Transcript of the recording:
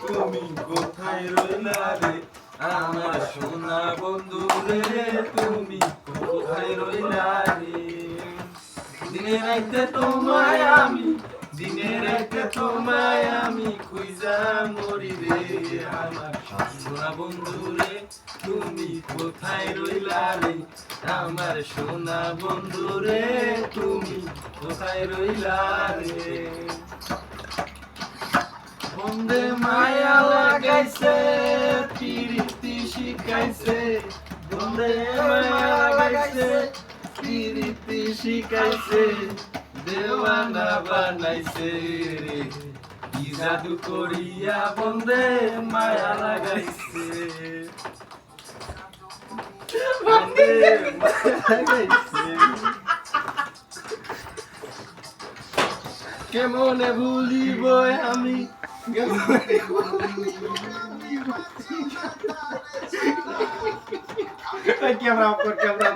তুমি কোথায় রইলা রে আমার সোনা বন্ধু রে তুমি কোথায় রইলা রে দিনে রাইতে তোমায় আমি খুঁজা মরি রে আমার সোনা বন্ধু রে তুমি কোথায় রইলা রে আমার সোনা বন্ধু রে তুমি কোথায় রইলা রে বন্দে মায়া লাগাইছে পিরিতি শিখাইছে বন্দে মায়া লাগাইছে পিরিতি শিখাইছে দেওয়ানা বানাইছে রে কি জাদু করিয়া বন্দে মায়া লাগাইছে বন্দে মায়া লাগাইছে কেমনে ভুলিব আমি ক্যামেরা অফ কর ক্যামেরা